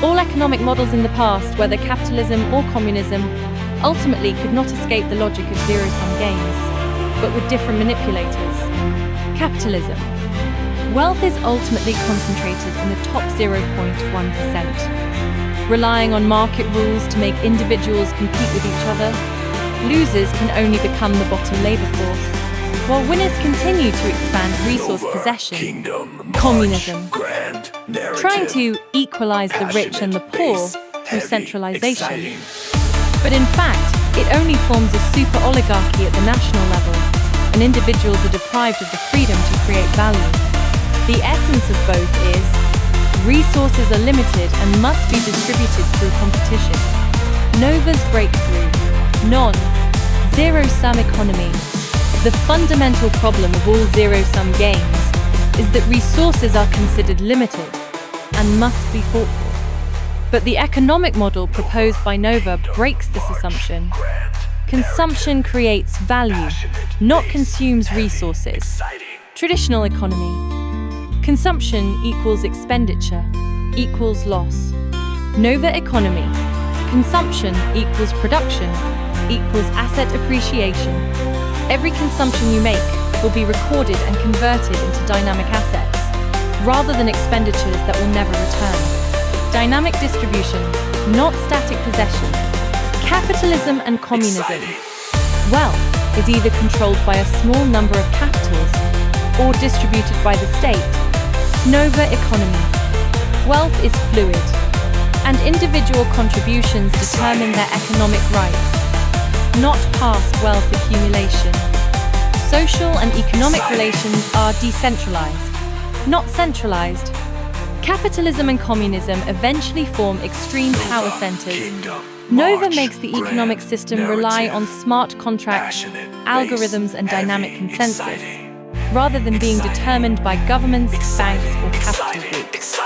All economic models in the past, whether capitalism or communism, ultimately could not escape the logic of zero-sum games, but with different manipulators. Capitalism. Wealth is ultimately concentrated in the top 0.1%. Relying on market rules to make individuals compete with each other, losers can only become the bottom labor force, while winners continue to expand resource possession. Communism. Trying to equalize the rich and the poor through centralization. But in fact, it only forms a super oligarchy at the national level, and individuals are deprived of the freedom to create value. The essence of both is resources are limited and must be distributed through competition. Nova's breakthrough, non-zero-sum economy. The fundamental problem of all zero-sum games is that resources are considered limited and must be fought for. But the economic model proposed by Nova breaks this assumption. Consumption creates value, not consumes resources. Traditional economy. Consumption equals expenditure, equals loss. Nova economy. Consumption equals production, equals asset appreciation. Every consumption you make will be recorded and converted into dynamic assets, rather than expenditures that will never return. Dynamic distribution, not static possession. Capitalism and communism. Wealth is either controlled by a small number of capitals or distributed by the state. Nova economy. Wealth is fluid, and individual contributions determine their economic rights, not past wealth accumulation. Social and economic relations are decentralized, not centralized. Capitalism and communism eventually form extreme power centers. Nova makes the economic system rely on smart contracts, algorithms, and dynamic consensus, rather than being determined by governments, banks, or capital groups.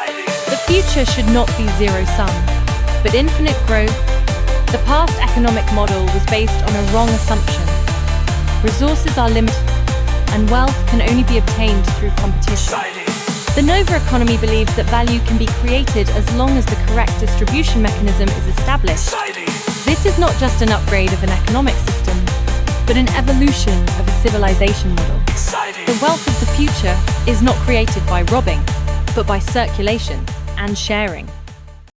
The future should not be zero-sum, but infinite growth. The past economic model was based on a wrong assumption. Resources are limited, and wealth can only be obtained through competition. The Nova economy believes that value can be created as long as the correct distribution mechanism is established. This is not just an upgrade of an economic system, but an evolution of a civilization model. The wealth of the future is not created by robbing, but by circulation and sharing.